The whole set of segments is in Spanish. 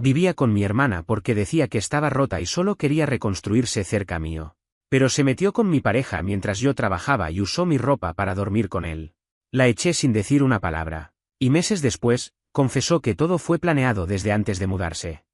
Vivía con mi hermana porque decía que estaba rota y solo quería reconstruirse cerca mío. Pero se metió con mi pareja mientras yo trabajaba y usó mi ropa para dormir con él. La eché sin decir una palabra. Y meses después, confesó que todo fue planeado desde antes de mudarse.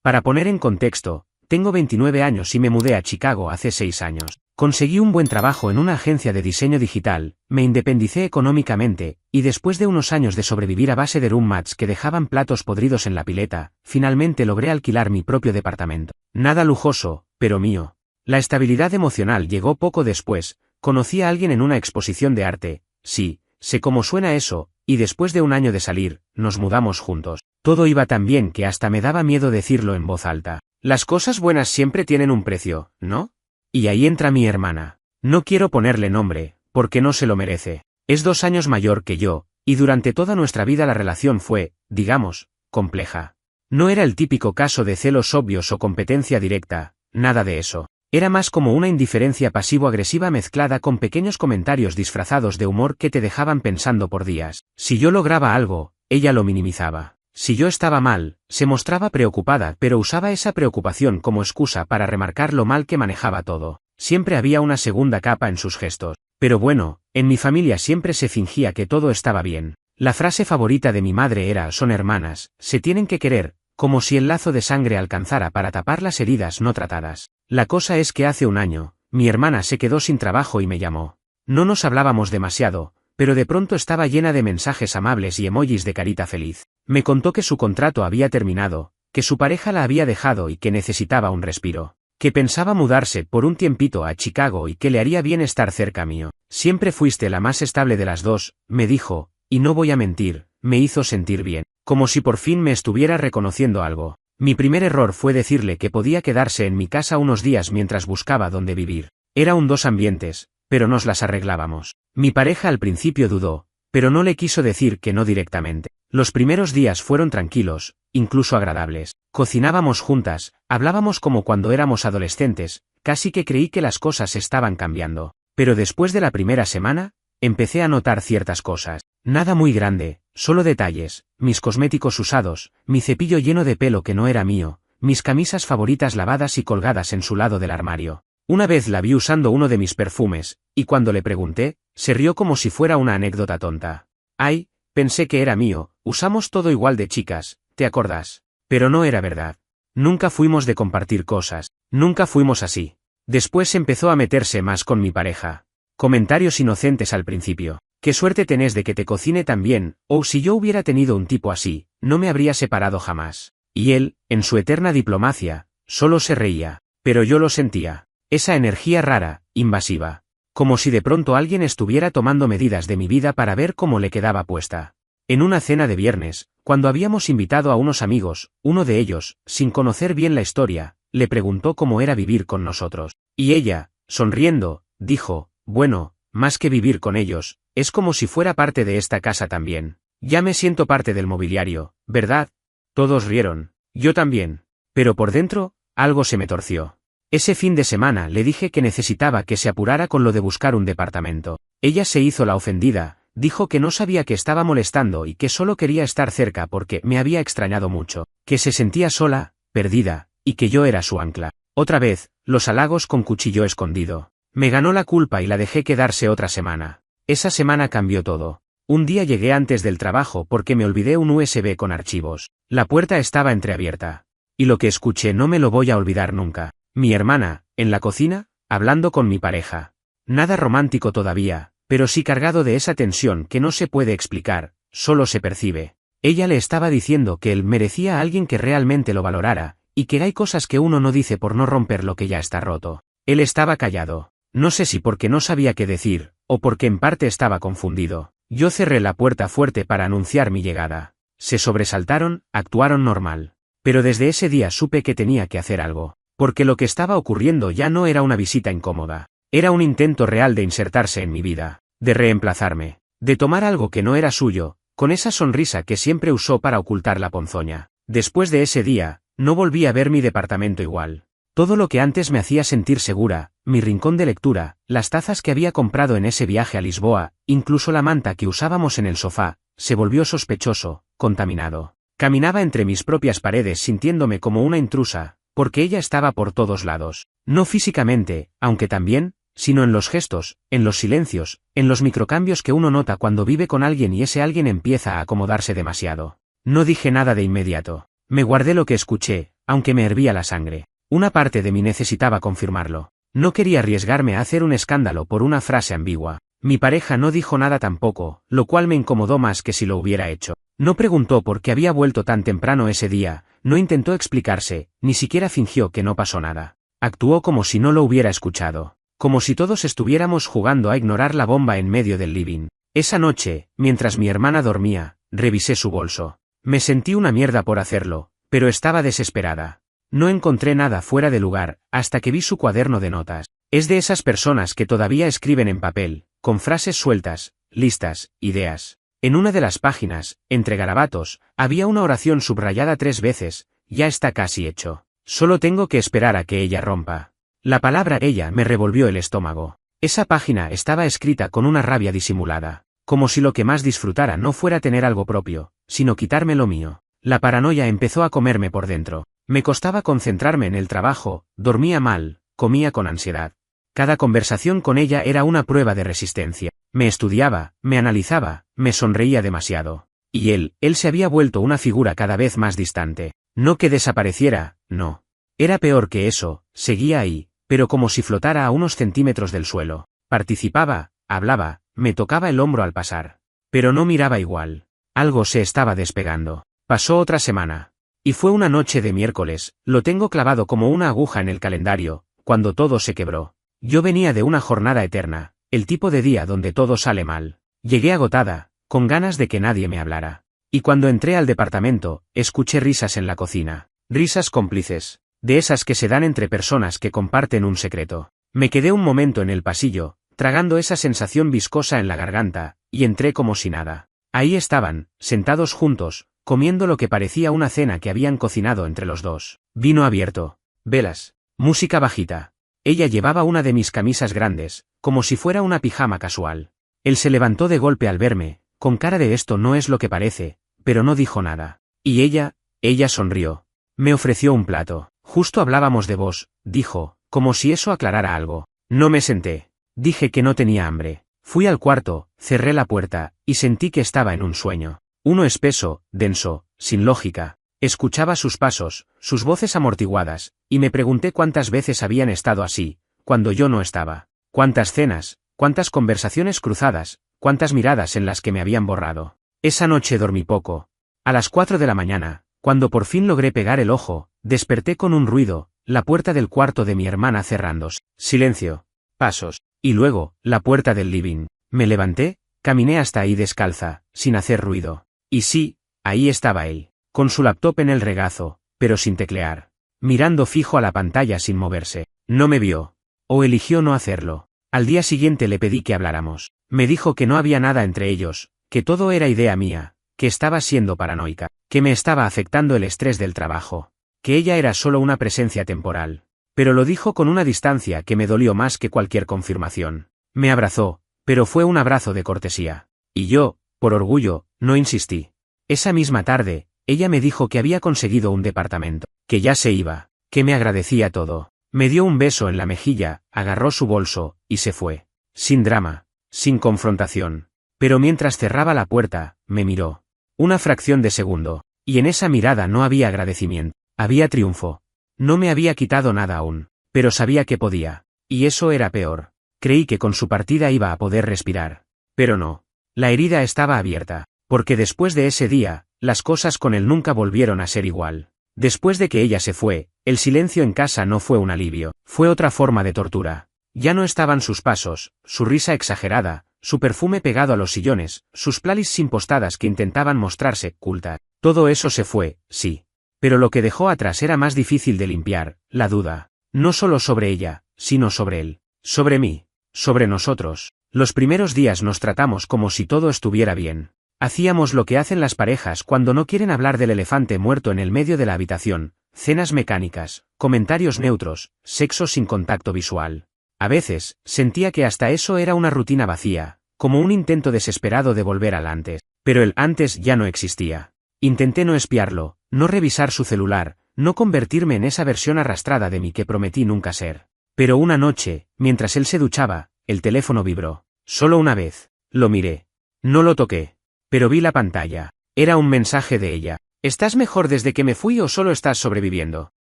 Para poner en contexto, tengo 29 años y me mudé a Chicago hace 6 años. Conseguí un buen trabajo en una agencia de diseño digital, me independicé económicamente, y después de unos años de sobrevivir a base de roommates que dejaban platos podridos en la pileta, finalmente logré alquilar mi propio departamento. Nada lujoso, pero mío. La estabilidad emocional llegó poco después, conocí a alguien en una exposición de arte, sí, sé cómo suena eso, y después de un año de salir, nos mudamos juntos. Todo iba tan bien que hasta me daba miedo decirlo en voz alta. Las cosas buenas siempre tienen un precio, ¿no? Y ahí entra mi hermana. No quiero ponerle nombre, porque no se lo merece. Es 2 años mayor que yo, y durante toda nuestra vida la relación fue, digamos, compleja. No era el típico caso de celos obvios o competencia directa, nada de eso. Era más como una indiferencia pasivo-agresiva mezclada con pequeños comentarios disfrazados de humor que te dejaban pensando por días. Si yo lograba algo, ella lo minimizaba. Si yo estaba mal, se mostraba preocupada pero usaba esa preocupación como excusa para remarcar lo mal que manejaba todo. Siempre había una segunda capa en sus gestos. Pero bueno, en mi familia siempre se fingía que todo estaba bien. La frase favorita de mi madre era: son hermanas, se tienen que querer, como si el lazo de sangre alcanzara para tapar las heridas no tratadas. La cosa es que hace un año, mi hermana se quedó sin trabajo y me llamó. No nos hablábamos demasiado, pero de pronto estaba llena de mensajes amables y emojis de carita feliz. Me contó que su contrato había terminado, que su pareja la había dejado y que necesitaba un respiro, que pensaba mudarse por un tiempito a Chicago y que le haría bien estar cerca mío. Siempre fuiste la más estable de las dos, me dijo, y no voy a mentir, me hizo sentir bien, como si por fin me estuviera reconociendo algo. Mi primer error fue decirle que podía quedarse en mi casa unos días mientras buscaba dónde vivir. Era un 2 ambientes, pero nos las arreglábamos. Mi pareja al principio dudó, pero no le quiso decir que no directamente. Los primeros días fueron tranquilos, incluso agradables. Cocinábamos juntas, hablábamos como cuando éramos adolescentes, casi que creí que las cosas estaban cambiando. Pero después de la primera semana, empecé a notar ciertas cosas. Nada muy grande, solo detalles, mis cosméticos usados, mi cepillo lleno de pelo que no era mío, mis camisas favoritas lavadas y colgadas en su lado del armario. Una vez la vi usando uno de mis perfumes, y cuando le pregunté, se rió como si fuera una anécdota tonta. Ay, pensé que era mío, usamos todo igual de chicas, ¿te acordás? Pero no era verdad. Nunca fuimos de compartir cosas, nunca fuimos así. Después empezó a meterse más con mi pareja. Comentarios inocentes al principio. Qué suerte tenés de que te cocine tan bien, o si yo hubiera tenido un tipo así, no me habría separado jamás. Y él, en su eterna diplomacia, solo se reía. Pero yo lo sentía. Esa energía rara, invasiva. Como si de pronto alguien estuviera tomando medidas de mi vida para ver cómo le quedaba puesta. En una cena de viernes, cuando habíamos invitado a unos amigos, uno de ellos, sin conocer bien la historia, le preguntó cómo era vivir con nosotros. Y ella, sonriendo, dijo, bueno, más que vivir con ellos, es como si fuera parte de esta casa también. Ya me siento parte del mobiliario, ¿verdad? Todos rieron. Yo también. Pero por dentro, algo se me torció. Ese fin de semana le dije que necesitaba que se apurara con lo de buscar un departamento. Ella se hizo la ofendida, dijo que no sabía que estaba molestando y que solo quería estar cerca porque me había extrañado mucho, que se sentía sola, perdida, y que yo era su ancla. Otra vez, los halagos con cuchillo escondido. Me ganó la culpa y la dejé quedarse otra semana. Esa semana cambió todo. Un día llegué antes del trabajo porque me olvidé un USB con archivos. La puerta estaba entreabierta. Y lo que escuché no me lo voy a olvidar nunca. Mi hermana, en la cocina, hablando con mi pareja. Nada romántico todavía, pero sí cargado de esa tensión que no se puede explicar, solo se percibe. Ella le estaba diciendo que él merecía a alguien que realmente lo valorara, y que hay cosas que uno no dice por no romper lo que ya está roto. Él estaba callado. No sé si porque no sabía qué decir, o porque en parte estaba confundido. Yo cerré la puerta fuerte para anunciar mi llegada. Se sobresaltaron, actuaron normal. Pero desde ese día supe que tenía que hacer algo. Porque lo que estaba ocurriendo ya no era una visita incómoda. Era un intento real de insertarse en mi vida, de reemplazarme, de tomar algo que no era suyo, con esa sonrisa que siempre usó para ocultar la ponzoña. Después de ese día, no volví a ver mi departamento igual. Todo lo que antes me hacía sentir segura, mi rincón de lectura, las tazas que había comprado en ese viaje a Lisboa, incluso la manta que usábamos en el sofá, se volvió sospechoso, contaminado. Caminaba entre mis propias paredes sintiéndome como una intrusa, porque ella estaba por todos lados. No físicamente, aunque también, sino en los gestos, en los silencios, en los microcambios que uno nota cuando vive con alguien y ese alguien empieza a acomodarse demasiado. No dije nada de inmediato. Me guardé lo que escuché, aunque me hervía la sangre. Una parte de mí necesitaba confirmarlo. No quería arriesgarme a hacer un escándalo por una frase ambigua. Mi pareja no dijo nada tampoco, lo cual me incomodó más que si lo hubiera hecho. No preguntó por qué había vuelto tan temprano ese día, no intentó explicarse, ni siquiera fingió que no pasó nada. Actuó como si no lo hubiera escuchado. Como si todos estuviéramos jugando a ignorar la bomba en medio del living. Esa noche, mientras mi hermana dormía, revisé su bolso. Me sentí una mierda por hacerlo, pero estaba desesperada. No encontré nada fuera de lugar, hasta que vi su cuaderno de notas. Es de esas personas que todavía escriben en papel, con frases sueltas, listas, ideas. En una de las páginas, entre garabatos, había una oración subrayada 3 veces, ya está casi hecho. Solo tengo que esperar a que ella rompa. La palabra ella me revolvió el estómago. Esa página estaba escrita con una rabia disimulada, como si lo que más disfrutara no fuera tener algo propio, sino quitarme lo mío. La paranoia empezó a comerme por dentro. Me costaba concentrarme en el trabajo, dormía mal, comía con ansiedad. Cada conversación con ella era una prueba de resistencia. Me estudiaba, me analizaba, me sonreía demasiado. Y él se había vuelto una figura cada vez más distante. No que desapareciera, no. Era peor que eso, seguía ahí, pero como si flotara a unos centímetros del suelo. Participaba, hablaba, me tocaba el hombro al pasar. Pero no miraba igual. Algo se estaba despegando. Pasó otra semana. Y fue una noche de miércoles, lo tengo clavado como una aguja en el calendario, cuando todo se quebró. Yo venía de una jornada eterna, el tipo de día donde todo sale mal. Llegué agotada, con ganas de que nadie me hablara. Y cuando entré al departamento, escuché risas en la cocina. Risas cómplices. De esas que se dan entre personas que comparten un secreto. Me quedé un momento en el pasillo, tragando esa sensación viscosa en la garganta, y entré como si nada. Ahí estaban, sentados juntos, comiendo lo que parecía una cena que habían cocinado entre los dos. Vino abierto, velas, música bajita. Ella llevaba una de mis camisas grandes, como si fuera una pijama casual. Él se levantó de golpe al verme, con cara de esto no es lo que parece, pero no dijo nada. Y ella sonrió. Me ofreció un plato. Justo hablábamos de vos, dijo, como si eso aclarara algo. No me senté. Dije que no tenía hambre. Fui al cuarto, cerré la puerta, y sentí que estaba en un sueño. Uno espeso, denso, sin lógica. Escuchaba sus pasos, sus voces amortiguadas, y me pregunté cuántas veces habían estado así, cuando yo no estaba. Cuántas cenas, cuántas conversaciones cruzadas, cuántas miradas en las que me habían borrado. Esa noche dormí poco. A las 4 de la mañana, cuando por fin logré pegar el ojo, desperté con un ruido, la puerta del cuarto de mi hermana cerrándose. Silencio. Pasos. Y luego, la puerta del living. Me levanté, caminé hasta ahí descalza, sin hacer ruido. Y sí, ahí estaba él, con su laptop en el regazo, pero sin teclear. Mirando fijo a la pantalla sin moverse. No me vio. O eligió no hacerlo. Al día siguiente le pedí que habláramos. Me dijo que no había nada entre ellos, que todo era idea mía, que estaba siendo paranoica, que me estaba afectando el estrés del trabajo, que ella era solo una presencia temporal. Pero lo dijo con una distancia que me dolió más que cualquier confirmación. Me abrazó, pero fue un abrazo de cortesía. Y yo, por orgullo, no insistí. Esa misma tarde, ella me dijo que había conseguido un departamento, que ya se iba, que me agradecía todo. Me dio un beso en la mejilla, agarró su bolso, y se fue. Sin drama, sin confrontación. Pero mientras cerraba la puerta, me miró. Una fracción de segundo, y en esa mirada no había agradecimiento, había triunfo. No me había quitado nada aún, pero sabía que podía, y eso era peor. Creí que con su partida iba a poder respirar. Pero no. La herida estaba abierta, porque después de ese día, las cosas con él nunca volvieron a ser igual. Después de que ella se fue, el silencio en casa no fue un alivio, fue otra forma de tortura. Ya no estaban sus pasos, su risa exagerada, su perfume pegado a los sillones, sus playlists impostadas que intentaban mostrarse cultas. Todo eso se fue, sí. Pero lo que dejó atrás era más difícil de limpiar, la duda. No solo sobre ella, sino sobre él. Sobre mí. Sobre nosotros. Los primeros días nos tratamos como si todo estuviera bien. Hacíamos lo que hacen las parejas cuando no quieren hablar del elefante muerto en el medio de la habitación, cenas mecánicas, comentarios neutros, sexo sin contacto visual. A veces, sentía que hasta eso era una rutina vacía, como un intento desesperado de volver al antes. Pero el antes ya no existía. Intenté no espiarlo, no revisar su celular, no convertirme en esa versión arrastrada de mí que prometí nunca ser. Pero una noche, mientras él se duchaba, el teléfono vibró. Solo una vez. Lo miré. No lo toqué. Pero vi la pantalla. Era un mensaje de ella. ¿Estás mejor desde que me fui o solo estás sobreviviendo?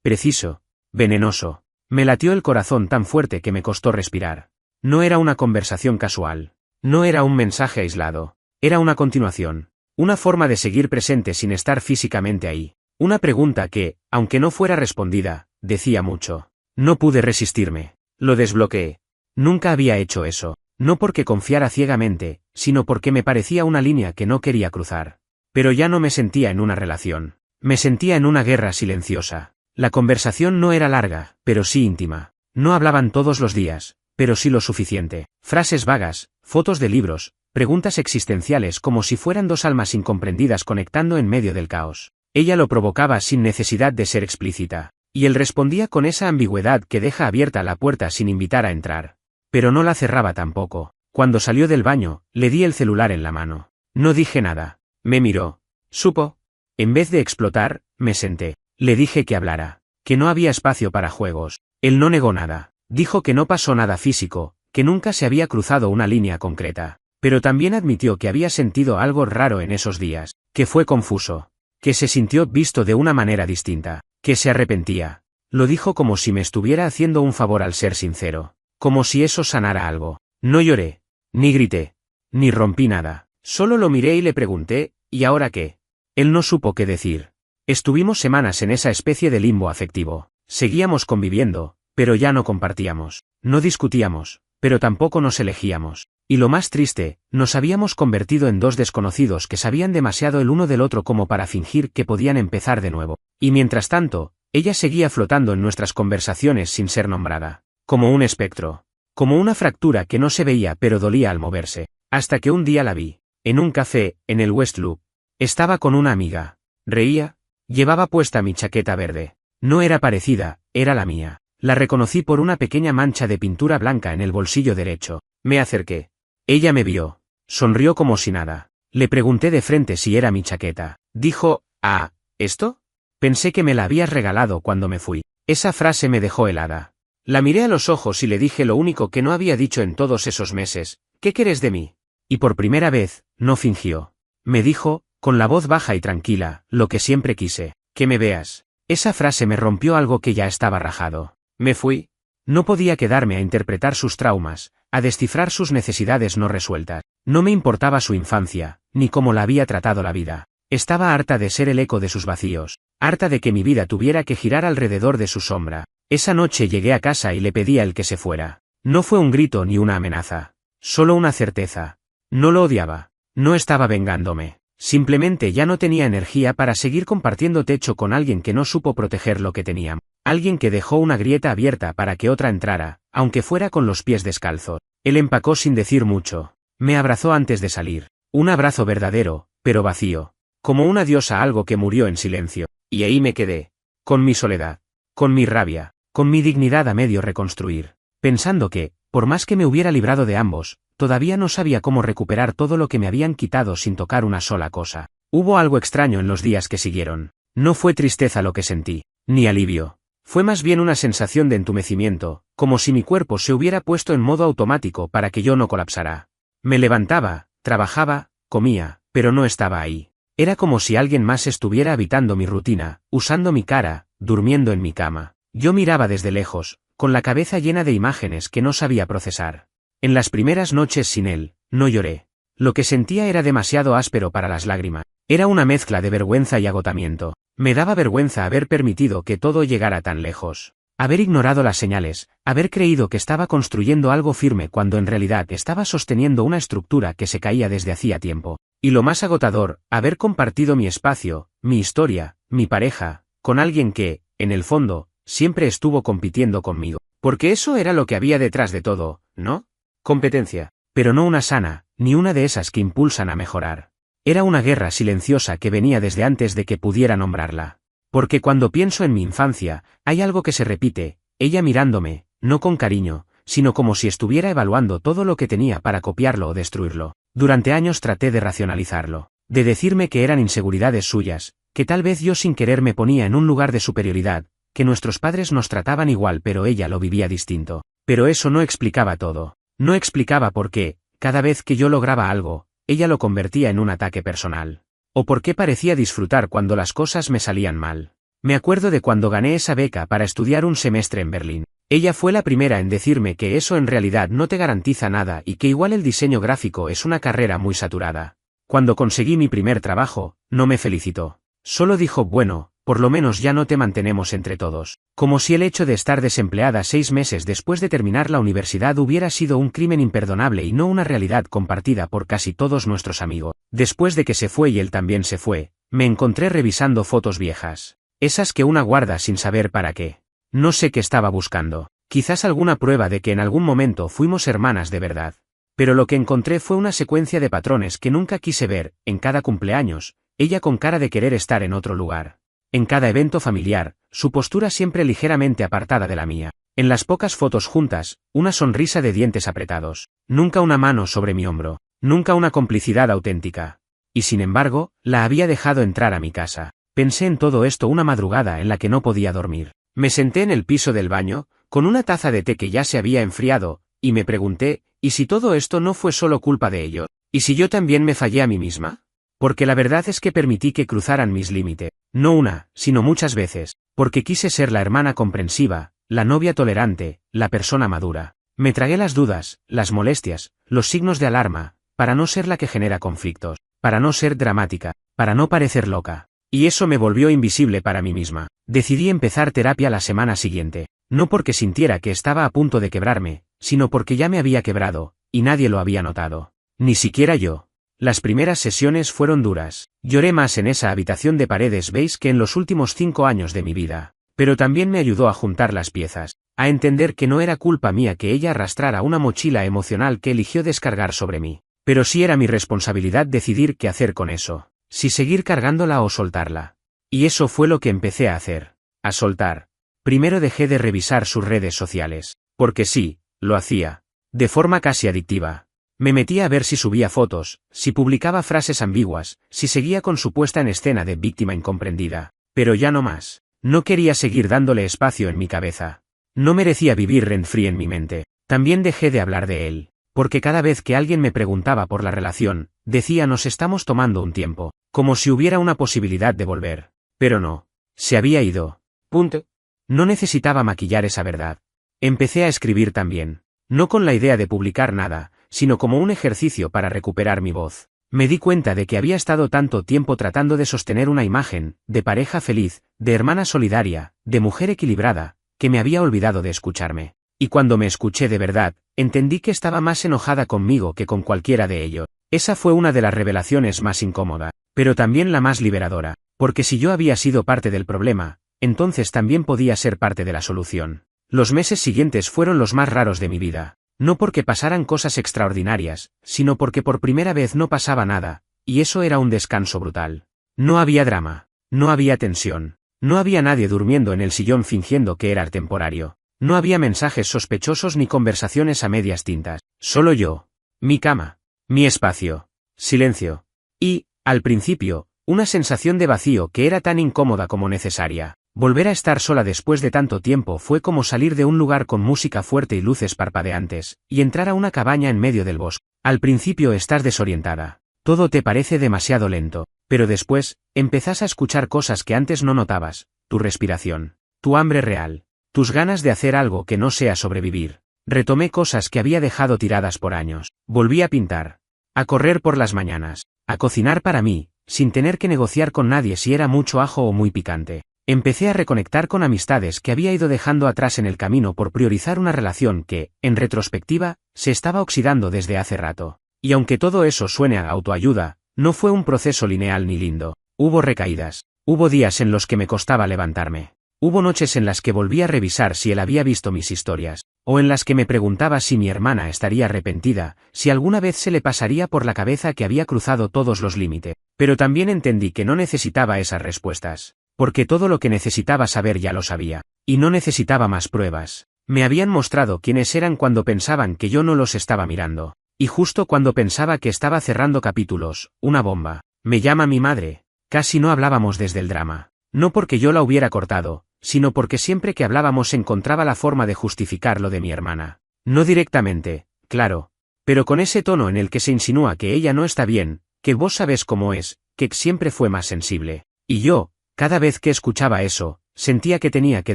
Preciso. Venenoso. Me latió el corazón tan fuerte que me costó respirar. No era una conversación casual. No era un mensaje aislado. Era una continuación. Una forma de seguir presente sin estar físicamente ahí. Una pregunta que, aunque no fuera respondida, decía mucho. No pude resistirme. Lo desbloqueé. Nunca había hecho eso. No porque confiara ciegamente, sino porque me parecía una línea que no quería cruzar. Pero ya no me sentía en una relación. Me sentía en una guerra silenciosa. La conversación no era larga, pero sí íntima. No hablaban todos los días, pero sí lo suficiente. Frases vagas, fotos de libros, preguntas existenciales como si fueran dos almas incomprendidas conectando en medio del caos. Ella lo provocaba sin necesidad de ser explícita. Y él respondía con esa ambigüedad que deja abierta la puerta sin invitar a entrar. Pero no la cerraba tampoco. Cuando salió del baño, le di el celular en la mano. No dije nada. Me miró. Supo. En vez de explotar, me senté. Le dije que hablara. Que no había espacio para juegos. Él no negó nada. Dijo que no pasó nada físico, que nunca se había cruzado una línea concreta. Pero también admitió que había sentido algo raro en esos días, que fue confuso. Que se sintió visto de una manera distinta. Que se arrepentía. Lo dijo como si me estuviera haciendo un favor al ser sincero. Como si eso sanara algo. No lloré. Ni grité. Ni rompí nada. Solo lo miré y le pregunté, ¿y ahora qué? Él no supo qué decir. Estuvimos semanas en esa especie de limbo afectivo. Seguíamos conviviendo, pero ya no compartíamos. No discutíamos, pero tampoco nos elegíamos. Y lo más triste, nos habíamos convertido en dos desconocidos que sabían demasiado el uno del otro como para fingir que podían empezar de nuevo. Y mientras tanto, ella seguía flotando en nuestras conversaciones sin ser nombrada. Como un espectro. Como una fractura que no se veía pero dolía al moverse. Hasta que un día la vi. En un café, en el West Loop. Estaba con una amiga. Reía. Llevaba puesta mi chaqueta verde. No era parecida, era la mía. La reconocí por una pequeña mancha de pintura blanca en el bolsillo derecho. Me acerqué. Ella me vio. Sonrió como si nada. Le pregunté de frente si era mi chaqueta. Dijo, «Ah, ¿esto? Pensé que me la habías regalado cuando me fui». Esa frase me dejó helada. La miré a los ojos y le dije lo único que no había dicho en todos esos meses. «¿Qué quieres de mí?» Y por primera vez, no fingió. Me dijo, con la voz baja y tranquila, lo que siempre quise. «Que me veas». Esa frase me rompió algo que ya estaba rajado. Me fui. No podía quedarme a interpretar sus traumas, a descifrar sus necesidades no resueltas. No me importaba su infancia, ni cómo la había tratado la vida. Estaba harta de ser el eco de sus vacíos, harta de que mi vida tuviera que girar alrededor de su sombra. Esa noche llegué a casa y le pedí a él que se fuera. No fue un grito ni una amenaza. Solo una certeza. No lo odiaba. No estaba vengándome. Simplemente ya no tenía energía para seguir compartiendo techo con alguien que no supo proteger lo que tenía. Alguien que dejó una grieta abierta para que otra entrara, aunque fuera con los pies descalzos. Él empacó sin decir mucho. Me abrazó antes de salir. Un abrazo verdadero, pero vacío. Como una diosa, algo que murió en silencio. Y ahí me quedé. Con mi soledad. Con mi rabia. Con mi dignidad a medio reconstruir. Pensando que, por más que me hubiera librado de ambos, todavía no sabía cómo recuperar todo lo que me habían quitado sin tocar una sola cosa. Hubo algo extraño en los días que siguieron. No fue tristeza lo que sentí, ni alivio. Fue más bien una sensación de entumecimiento, como si mi cuerpo se hubiera puesto en modo automático para que yo no colapsara. Me levantaba, trabajaba, comía, pero no estaba ahí. Era como si alguien más estuviera habitando mi rutina, usando mi cara, durmiendo en mi cama. Yo miraba desde lejos, con la cabeza llena de imágenes que no sabía procesar. En las primeras noches sin él, no lloré. Lo que sentía era demasiado áspero para las lágrimas. Era una mezcla de vergüenza y agotamiento. Me daba vergüenza haber permitido que todo llegara tan lejos. Haber ignorado las señales, haber creído que estaba construyendo algo firme cuando en realidad estaba sosteniendo una estructura que se caía desde hacía tiempo. Y lo más agotador, haber compartido mi espacio, mi historia, mi pareja, con alguien que, en el fondo, siempre estuvo compitiendo conmigo. Porque eso era lo que había detrás de todo, ¿no? Competencia. Pero no una sana, ni una de esas que impulsan a mejorar. Era una guerra silenciosa que venía desde antes de que pudiera nombrarla. Porque cuando pienso en mi infancia, hay algo que se repite, ella mirándome, no con cariño, sino como si estuviera evaluando todo lo que tenía para copiarlo o destruirlo. Durante años traté de racionalizarlo. de decirme que eran inseguridades suyas, que tal vez yo sin querer me ponía en un lugar de superioridad, que nuestros padres nos trataban igual pero ella lo vivía distinto. Pero eso no explicaba todo. No explicaba por qué, cada vez que yo lograba algo, ella lo convertía en un ataque personal. O por qué parecía disfrutar cuando las cosas me salían mal. Me acuerdo de cuando gané esa beca para estudiar un semestre en Berlín. Ella fue la primera en decirme que eso en realidad no te garantiza nada y que igual el diseño gráfico es una carrera muy saturada. Cuando conseguí mi primer trabajo, no me felicitó. Solo dijo, bueno, por lo menos ya no te mantenemos entre todos. Como si el hecho de estar desempleada 6 meses después de terminar la universidad hubiera sido un crimen imperdonable y no una realidad compartida por casi todos nuestros amigos. Después de que se fue y él también se fue, me encontré revisando fotos viejas. Esas que una guarda sin saber para qué. No sé qué estaba buscando. Quizás alguna prueba de que en algún momento fuimos hermanas de verdad. Pero lo que encontré fue una secuencia de patrones que nunca quise ver, en cada cumpleaños, ella con cara de querer estar en otro lugar. En cada evento familiar, su postura siempre ligeramente apartada de la mía. En las pocas fotos juntas, una sonrisa de dientes apretados. Nunca una mano sobre mi hombro. Nunca una complicidad auténtica. Y sin embargo, la había dejado entrar a mi casa. Pensé en todo esto una madrugada en la que no podía dormir. Me senté en el piso del baño, con una taza de té que ya se había enfriado, y me pregunté, ¿y si todo esto no fue solo culpa de ellos? ¿Y si yo también me fallé a mí misma? Porque la verdad es que permití que cruzaran mis límites, no una, sino muchas veces, porque quise ser la hermana comprensiva, la novia tolerante, la persona madura. Me tragué las dudas, las molestias, los signos de alarma, para no ser la que genera conflictos, para no ser dramática, para no parecer loca. Y eso me volvió invisible para mí misma. Decidí empezar terapia la semana siguiente, no porque sintiera que estaba a punto de quebrarme, sino porque ya me había quebrado, y nadie lo había notado. Ni siquiera yo. Las primeras sesiones fueron duras. Lloré más en esa habitación de paredes beige que en los últimos 5 años de mi vida. Pero también me ayudó a juntar las piezas, a entender que no era culpa mía que ella arrastrara una mochila emocional que eligió descargar sobre mí. Pero sí era mi responsabilidad decidir qué hacer con eso. Si seguir cargándola o soltarla. Y eso fue lo que empecé a hacer. A soltar. Primero dejé de revisar sus redes sociales. Porque sí, lo hacía. De forma casi adictiva. Me metía a ver si subía fotos, si publicaba frases ambiguas, si seguía con su puesta en escena de víctima incomprendida. Pero ya no más. No quería seguir dándole espacio en mi cabeza. No merecía vivir rent-free en mi mente. También dejé de hablar de él. Porque cada vez que alguien me preguntaba por la relación, decía nos estamos tomando un tiempo, como si hubiera una posibilidad de volver. Pero no. Se había ido. Punto. No necesitaba maquillar esa verdad. Empecé a escribir también. No con la idea de publicar nada, sino como un ejercicio para recuperar mi voz. Me di cuenta de que había estado tanto tiempo tratando de sostener una imagen, de pareja feliz, de hermana solidaria, de mujer equilibrada, que me había olvidado de escucharme. Y cuando me escuché de verdad, entendí que estaba más enojada conmigo que con cualquiera de ellos. Esa fue una de las revelaciones más incómodas, pero también la más liberadora, porque si yo había sido parte del problema, entonces también podía ser parte de la solución. Los meses siguientes fueron los más raros de mi vida, no porque pasaran cosas extraordinarias, sino porque por primera vez no pasaba nada, y eso era un descanso brutal. No había drama, no había tensión, no había nadie durmiendo en el sillón fingiendo que era temporario. No había mensajes sospechosos ni conversaciones a medias tintas, solo yo, mi cama, mi espacio, silencio. Y, al principio, una sensación de vacío que era tan incómoda como necesaria. Volver a estar sola después de tanto tiempo fue como salir de un lugar con música fuerte y luces parpadeantes, y entrar a una cabaña en medio del bosque. Al principio estás desorientada. Todo te parece demasiado lento, pero después, empezás a escuchar cosas que antes no notabas, tu respiración, tu hambre real. Tus ganas de hacer algo que no sea sobrevivir. Retomé cosas que había dejado tiradas por años. Volví a pintar. A correr por las mañanas. A cocinar para mí, sin tener que negociar con nadie si era mucho ajo o muy picante. Empecé a reconectar con amistades que había ido dejando atrás en el camino por priorizar una relación que, en retrospectiva, se estaba oxidando desde hace rato. Y aunque todo eso suene a autoayuda, no fue un proceso lineal ni lindo. Hubo recaídas. Hubo días en los que me costaba levantarme. Hubo noches en las que volví a revisar si él había visto mis historias, o en las que me preguntaba si mi hermana estaría arrepentida, si alguna vez se le pasaría por la cabeza que había cruzado todos los límites. Pero también entendí que no necesitaba esas respuestas, porque todo lo que necesitaba saber ya lo sabía, y no necesitaba más pruebas. Me habían mostrado quiénes eran cuando pensaban que yo no los estaba mirando, y justo cuando pensaba que estaba cerrando capítulos, una bomba. Me llama mi madre. Casi no hablábamos desde el drama. No porque yo la hubiera cortado, sino porque siempre que hablábamos encontraba la forma de justificar lo de mi hermana. No directamente, claro. Pero con ese tono en el que se insinúa que ella no está bien, que vos sabés cómo es, que siempre fue más sensible. Y yo, cada vez que escuchaba eso, sentía que tenía que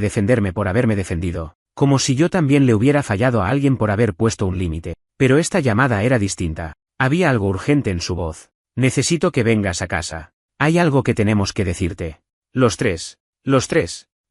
defenderme por haberme defendido, como si yo también le hubiera fallado a alguien por haber puesto un límite. Pero esta llamada era distinta. Había algo urgente en su voz. Necesito que vengas a casa. Hay algo que tenemos que decirte. Los tres.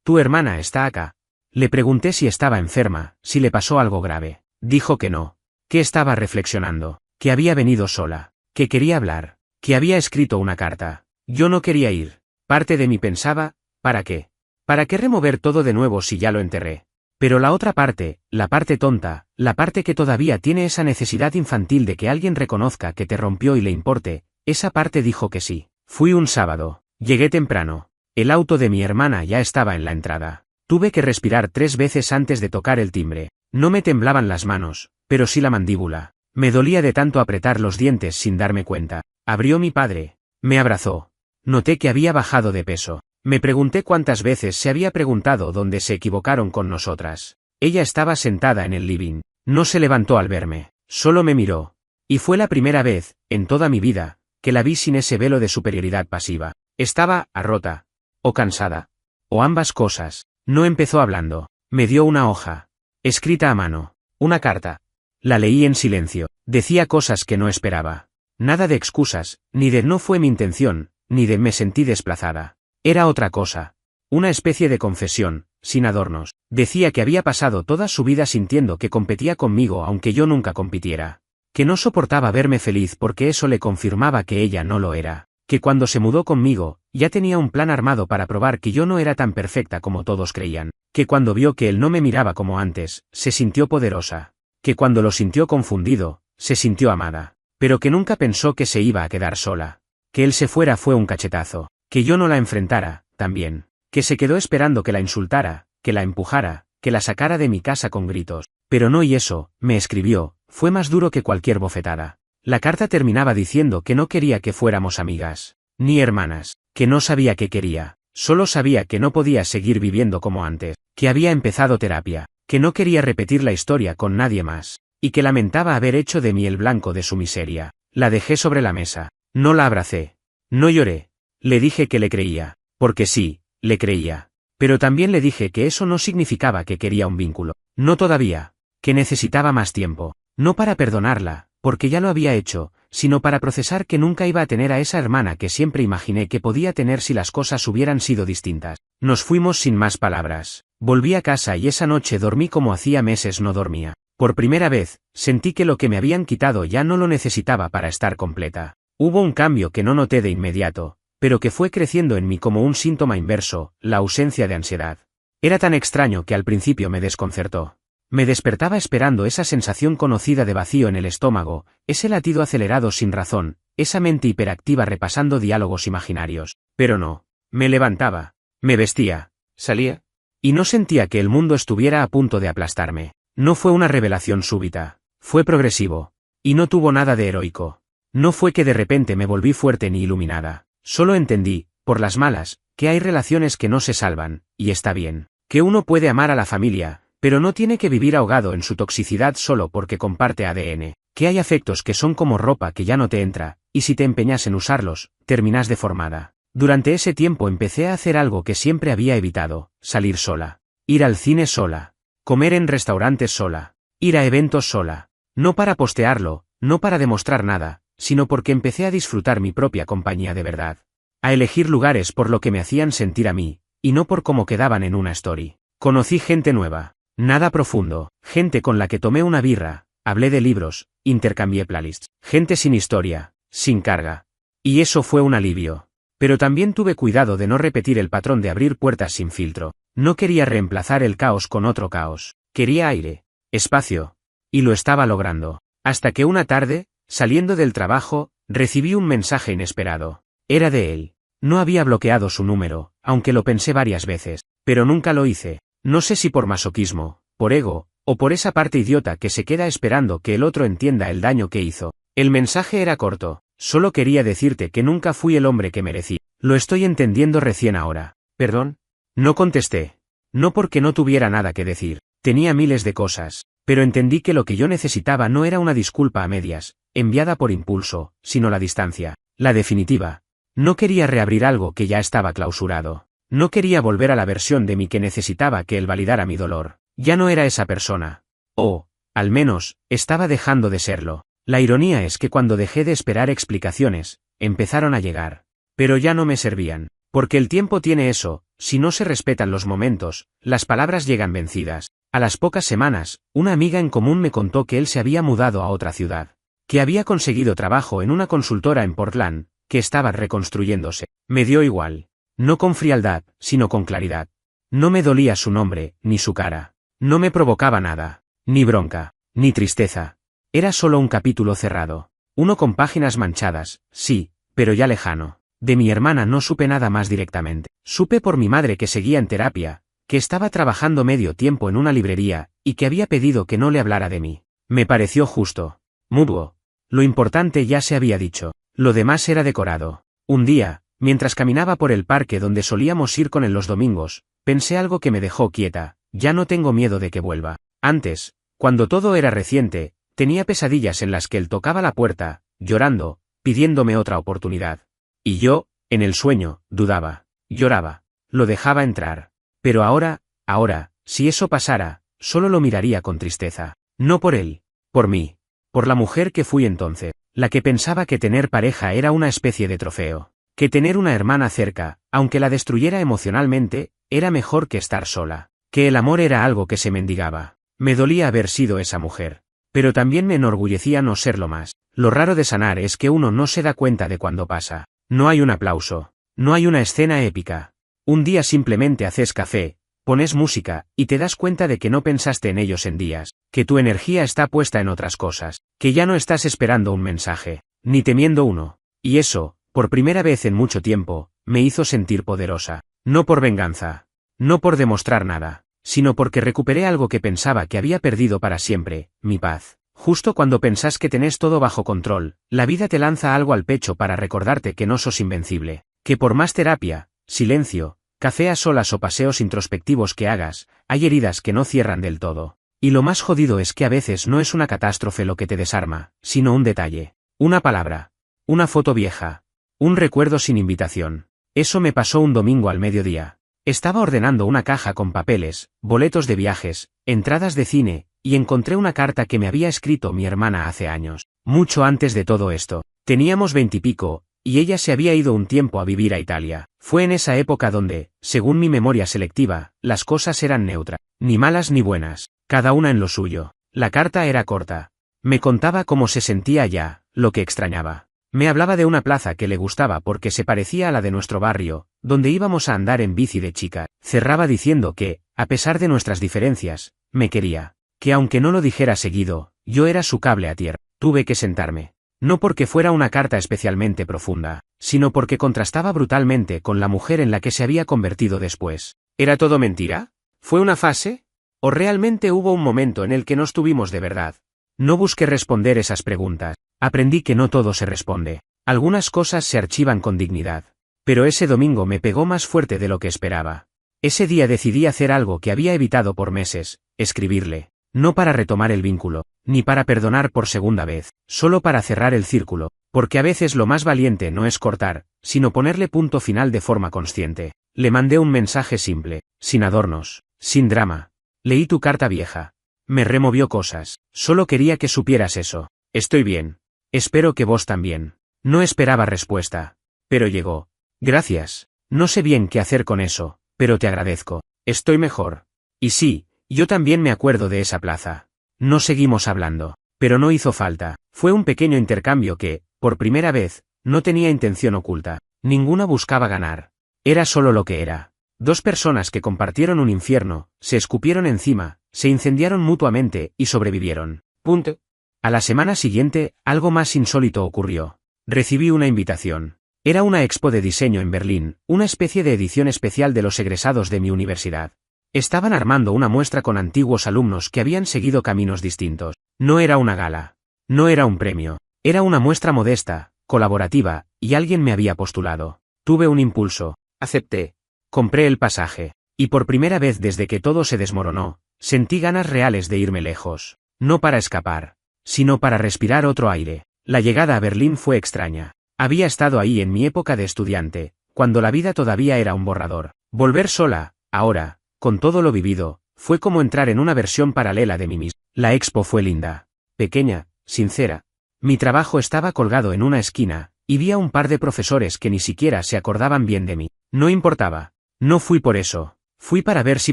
Tu hermana está acá. Le pregunté si estaba enferma, si le pasó algo grave. Dijo que no. Que estaba reflexionando. Que había venido sola. Que quería hablar. Que había escrito una carta. Yo no quería ir. Parte de mí pensaba, ¿para qué? ¿Para qué remover todo de nuevo si ya lo enterré? Pero la otra parte, la parte tonta, la parte que todavía tiene esa necesidad infantil de que alguien reconozca que te rompió y le importe, esa parte dijo que sí. Fui un sábado. Llegué temprano. El auto de mi hermana ya estaba en la entrada. Tuve que respirar 3 veces antes de tocar el timbre. No me temblaban las manos, pero sí la mandíbula. Me dolía de tanto apretar los dientes sin darme cuenta. Abrió mi padre. Me abrazó. Noté que había bajado de peso. Me pregunté cuántas veces se había preguntado dónde se equivocaron con nosotras. Ella estaba sentada en el living. No se levantó al verme. Solo me miró. Y fue la primera vez, en toda mi vida, que la vi sin ese velo de superioridad pasiva. Estaba rota. O cansada. O ambas cosas. No empezó hablando. Me dio una hoja. Escrita a mano. Una carta. La leí en silencio. Decía cosas que no esperaba. Nada de excusas, ni de no fue mi intención, ni de me sentí desplazada. Era otra cosa. Una especie de confesión, sin adornos. Decía que había pasado toda su vida sintiendo que competía conmigo aunque yo nunca compitiera. Que no soportaba verme feliz porque eso le confirmaba que ella no lo era. Que cuando se mudó conmigo, ya tenía un plan armado para probar que yo no era tan perfecta como todos creían. Que cuando vio que él no me miraba como antes, se sintió poderosa. Que cuando lo sintió confundido, se sintió amada. Pero que nunca pensó que se iba a quedar sola. Que él se fuera fue un cachetazo. Que yo no la enfrentara, también. Que se quedó esperando que la insultara, que la empujara, que la sacara de mi casa con gritos. Pero no, y eso, me escribió, fue más duro que cualquier bofetada. La carta terminaba diciendo que no quería que fuéramos amigas, ni hermanas, que no sabía qué quería, solo sabía que no podía seguir viviendo como antes, que había empezado terapia, que no quería repetir la historia con nadie más, y que lamentaba haber hecho de mí el blanco de su miseria. La dejé sobre la mesa. No la abracé. No lloré. Le dije que le creía, porque sí, le creía. Pero también le dije que eso no significaba que quería un vínculo. No todavía. Que necesitaba más tiempo. No para perdonarla, porque ya lo había hecho, sino para procesar que nunca iba a tener a esa hermana que siempre imaginé que podía tener si las cosas hubieran sido distintas. Nos fuimos sin más palabras. Volví a casa y esa noche dormí como hacía meses no dormía. Por primera vez, sentí que lo que me habían quitado ya no lo necesitaba para estar completa. Hubo un cambio que no noté de inmediato, pero que fue creciendo en mí como un síntoma inverso, la ausencia de ansiedad. Era tan extraño que al principio me desconcertó. Me despertaba esperando esa sensación conocida de vacío en el estómago, ese latido acelerado sin razón, esa mente hiperactiva repasando diálogos imaginarios. Pero no. Me levantaba, me vestía, salía, y no sentía que el mundo estuviera a punto de aplastarme. No fue una revelación súbita, fue progresivo. Y no tuvo nada de heroico. No fue que de repente me volví fuerte ni iluminada. Solo entendí, por las malas, que hay relaciones que no se salvan, y está bien. Que uno puede amar a la familia, pero no tiene que vivir ahogado en su toxicidad solo porque comparte ADN. Que hay afectos que son como ropa que ya no te entra, y si te empeñas en usarlos, terminas deformada. Durante ese tiempo empecé a hacer algo que siempre había evitado, salir sola. Ir al cine sola. Comer en restaurantes sola. Ir a eventos sola. No para postearlo, no para demostrar nada, sino porque empecé a disfrutar mi propia compañía de verdad. A elegir lugares por lo que me hacían sentir a mí, y no por cómo quedaban en una story. Conocí gente nueva. Nada profundo. Gente con la que tomé una birra, hablé de libros, intercambié playlists. Gente sin historia, sin carga. Y eso fue un alivio. Pero también tuve cuidado de no repetir el patrón de abrir puertas sin filtro. No quería reemplazar el caos con otro caos. Quería aire, espacio. Y lo estaba logrando. Hasta que una tarde, saliendo del trabajo, recibí un mensaje inesperado. Era de él. No había bloqueado su número, aunque lo pensé varias veces, pero nunca lo hice. No sé si por masoquismo, por ego, o por esa parte idiota que se queda esperando que el otro entienda el daño que hizo. El mensaje era corto. Solo quería decirte que nunca fui el hombre que merecí. Lo estoy entendiendo recién ahora. ¿Perdón? No contesté. No porque no tuviera nada que decir. Tenía miles de cosas. Pero entendí que lo que yo necesitaba no era una disculpa a medias, enviada por impulso, sino la distancia. La definitiva. No quería reabrir algo que ya estaba clausurado. No quería volver a la versión de mí que necesitaba que él validara mi dolor. Ya no era esa persona. O, al menos, estaba dejando de serlo. La ironía es que cuando dejé de esperar explicaciones, empezaron a llegar. Pero ya no me servían. Porque el tiempo tiene eso, si no se respetan los momentos, las palabras llegan vencidas. A las pocas semanas, una amiga en común me contó que él se había mudado a otra ciudad. Que había conseguido trabajo en una consultora en Portland, que estaba reconstruyéndose. Me dio igual. No con frialdad, sino con claridad. No me dolía su nombre, ni su cara. No me provocaba nada. Ni bronca, ni tristeza. Era solo un capítulo cerrado. Uno con páginas manchadas, sí, pero ya lejano. De mi hermana no supe nada más directamente. Supe por mi madre que seguía en terapia, que estaba trabajando medio tiempo en una librería, y que había pedido que no le hablara de mí. Me pareció justo. Mutuo. Lo importante ya se había dicho. Lo demás era decorado. Un día, mientras caminaba por el parque donde solíamos ir con él los domingos, pensé algo que me dejó quieta. Ya no tengo miedo de que vuelva. Antes, cuando todo era reciente, tenía pesadillas en las que él tocaba la puerta, llorando, pidiéndome otra oportunidad. Y yo, en el sueño, dudaba, lloraba, lo dejaba entrar. Pero ahora, si eso pasara, solo lo miraría con tristeza. No por él, por mí, por la mujer que fui entonces, la que pensaba que tener pareja era una especie de trofeo, que tener una hermana cerca, aunque la destruyera emocionalmente, era mejor que estar sola, que el amor era algo que se mendigaba. Me dolía haber sido esa mujer. Pero también me enorgullecía no serlo más. Lo raro de sanar es que uno no se da cuenta de cuando pasa. No hay un aplauso. No hay una escena épica. Un día simplemente haces café, pones música, y te das cuenta de que no pensaste en ellos en días, que tu energía está puesta en otras cosas, que ya no estás esperando un mensaje, ni temiendo uno. Y eso, por primera vez en mucho tiempo, me hizo sentir poderosa. No por venganza. No por demostrar nada, sino porque recuperé algo que pensaba que había perdido para siempre, mi paz. Justo cuando pensás que tenés todo bajo control, la vida te lanza algo al pecho para recordarte que no sos invencible, que por más terapia, silencio, café a solas o paseos introspectivos que hagas, hay heridas que no cierran del todo. Y lo más jodido es que a veces no es una catástrofe lo que te desarma, sino un detalle, una palabra, una foto vieja, un recuerdo sin invitación. Eso me pasó un domingo al mediodía. Estaba ordenando una caja con papeles, boletos de viajes, entradas de cine, y encontré una carta que me había escrito mi hermana hace años. Mucho antes de todo esto. Teníamos 20 y pico, y ella se había ido un tiempo a vivir a Italia. Fue en esa época donde, según mi memoria selectiva, las cosas eran neutras, ni malas ni buenas, cada una en lo suyo. La carta era corta. Me contaba cómo se sentía allá, lo que extrañaba. Me hablaba de una plaza que le gustaba porque se parecía a la de nuestro barrio, donde íbamos a andar en bici de chica. Cerraba diciendo que, a pesar de nuestras diferencias, me quería. Que aunque no lo dijera seguido, yo era su cable a tierra. Tuve que sentarme. No porque fuera una carta especialmente profunda, sino porque contrastaba brutalmente con la mujer en la que se había convertido después. ¿Era todo mentira? ¿Fue una fase? ¿O realmente hubo un momento en el que nos tuvimos de verdad? No busqué responder esas preguntas. Aprendí que no todo se responde. Algunas cosas se archivan con dignidad. Pero ese domingo me pegó más fuerte de lo que esperaba. Ese día decidí hacer algo que había evitado por meses, escribirle. No para retomar el vínculo, ni para perdonar por segunda vez, solo para cerrar el círculo, porque a veces lo más valiente no es cortar, sino ponerle punto final de forma consciente. Le mandé un mensaje simple, sin adornos, sin drama. Leí tu carta vieja. Me removió cosas. Solo quería que supieras eso. Estoy bien. Espero que vos también. No esperaba respuesta. Pero llegó. Gracias. No sé bien qué hacer con eso, pero te agradezco. Estoy mejor. Y sí, yo también me acuerdo de esa plaza. No seguimos hablando. Pero no hizo falta. Fue un pequeño intercambio que, por primera vez, no tenía intención oculta. Ninguna buscaba ganar. Era solo lo que era. Dos personas que compartieron un infierno, se escupieron encima, se incendiaron mutuamente y sobrevivieron. Punto. A la semana siguiente, algo más insólito ocurrió. Recibí una invitación. Era una expo de diseño en Berlín, una especie de edición especial de los egresados de mi universidad. Estaban armando una muestra con antiguos alumnos que habían seguido caminos distintos. No era una gala. No era un premio. Era una muestra modesta, colaborativa, y alguien me había postulado. Tuve un impulso. Acepté. Compré el pasaje. Y por primera vez desde que todo se desmoronó, sentí ganas reales de irme lejos. No para escapar, sino para respirar otro aire. La llegada a Berlín fue extraña. Había estado ahí en mi época de estudiante, cuando la vida todavía era un borrador. Volver sola, ahora, con todo lo vivido, fue como entrar en una versión paralela de mí mismo. La expo fue linda, pequeña, sincera. Mi trabajo estaba colgado en una esquina, y vi a un par de profesores que ni siquiera se acordaban bien de mí. No importaba. No fui por eso. Fui para ver si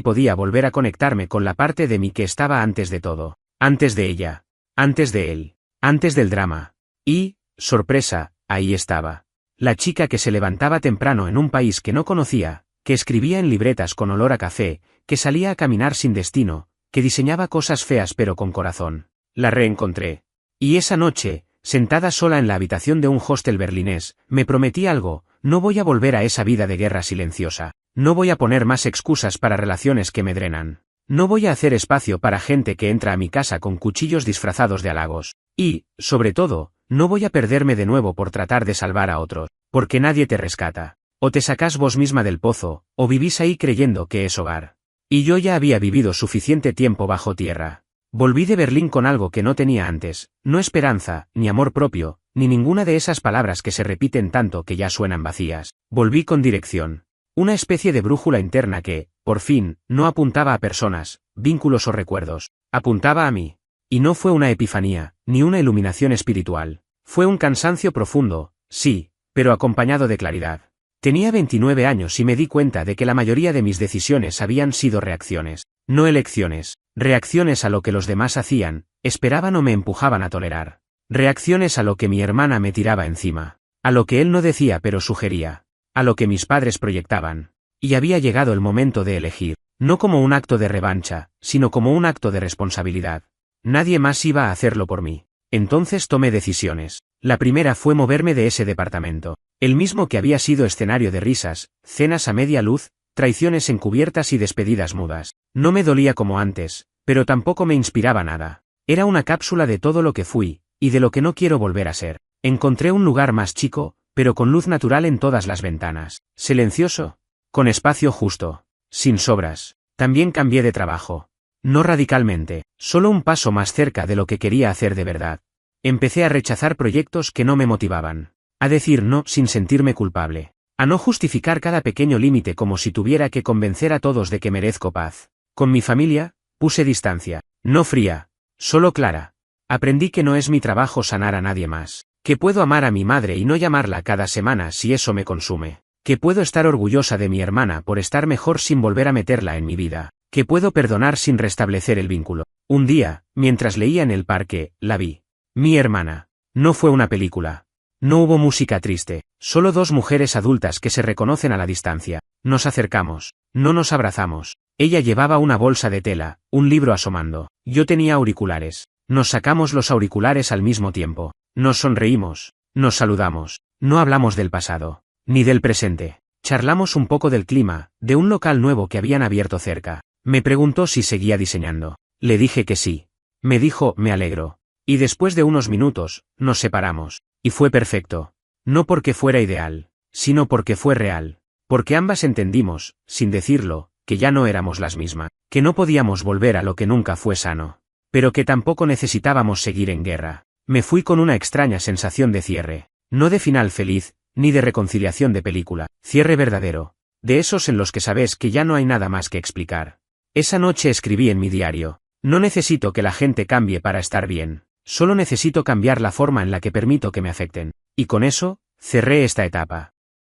podía volver a conectarme con la parte de mí que estaba antes de todo. Antes de ella. Antes de él. Antes del drama. Y, sorpresa, ahí estaba. La chica que se levantaba temprano en un país que no conocía, que escribía en libretas con olor a café, que salía a caminar sin destino, que diseñaba cosas feas pero con corazón. La reencontré. Y esa noche, sentada sola en la habitación de un hostel berlinés, me prometí algo: no voy a volver a esa vida de guerra silenciosa. No voy a poner más excusas para relaciones que me drenan. No voy a hacer espacio para gente que entra a mi casa con cuchillos disfrazados de halagos. Y, sobre todo, no voy a perderme de nuevo por tratar de salvar a otros, porque nadie te rescata. O te sacás vos misma del pozo, o vivís ahí creyendo que es hogar. Y yo ya había vivido suficiente tiempo bajo tierra. Volví de Berlín con algo que no tenía antes, no esperanza, ni amor propio, ni ninguna de esas palabras que se repiten tanto que ya suenan vacías. Volví con dirección. Una especie de brújula interna que, por fin, no apuntaba a personas, vínculos o recuerdos. Apuntaba a mí. Y no fue una epifanía, ni una iluminación espiritual. Fue un cansancio profundo, sí, pero acompañado de claridad. Tenía 29 años y me di cuenta de que la mayoría de mis decisiones habían sido reacciones, no elecciones. Reacciones a lo que los demás hacían, esperaban o me empujaban a tolerar. Reacciones a lo que mi hermana me tiraba encima. A lo que él no decía pero sugería. A lo que mis padres proyectaban. Y había llegado el momento de elegir, no como un acto de revancha, sino como un acto de responsabilidad. Nadie más iba a hacerlo por mí. Entonces tomé decisiones. La primera fue moverme de ese departamento, el mismo que había sido escenario de risas, cenas a media luz, traiciones encubiertas y despedidas mudas. No me dolía como antes, pero tampoco me inspiraba nada. Era una cápsula de todo lo que fui, y de lo que no quiero volver a ser. Encontré un lugar más chico, pero con luz natural en todas las ventanas. Silencioso. Con espacio justo. Sin sobras. También cambié de trabajo. No radicalmente, solo un paso más cerca de lo que quería hacer de verdad. Empecé a rechazar proyectos que no me motivaban. A decir no sin sentirme culpable. A no justificar cada pequeño límite como si tuviera que convencer a todos de que merezco paz. Con mi familia, puse distancia. No fría. Solo clara. Aprendí que no es mi trabajo sanar a nadie más. Que puedo amar a mi madre y no llamarla cada semana si eso me consume. Que puedo estar orgullosa de mi hermana por estar mejor sin volver a meterla en mi vida. Que puedo perdonar sin restablecer el vínculo. Un día, mientras leía en el parque, la vi. Mi hermana. No fue una película. No hubo música triste, solo dos mujeres adultas que se reconocen a la distancia. Nos acercamos. No nos abrazamos. Ella llevaba una bolsa de tela, un libro asomando. Yo tenía auriculares. Nos sacamos los auriculares al mismo tiempo. Nos sonreímos. Nos saludamos. No hablamos del pasado. Ni del presente. Charlamos un poco del clima, de un local nuevo que habían abierto cerca. Me preguntó si seguía diseñando. Le dije que sí. Me dijo, me alegro. Y después de unos minutos, nos separamos. Y fue perfecto. No porque fuera ideal, sino porque fue real. Porque ambas entendimos, sin decirlo, que ya no éramos las mismas. Que no podíamos volver a lo que nunca fue sano. Pero que tampoco necesitábamos seguir en guerra. Me fui con una extraña sensación de cierre. No de final feliz, ni de reconciliación de película. Cierre verdadero. De esos en los que sabes que ya no hay nada más que explicar. Esa noche escribí en mi diario. No necesito que la gente cambie para estar bien. Solo necesito cambiar la forma en la que permito que me afecten. Y con eso, cerré esta etapa.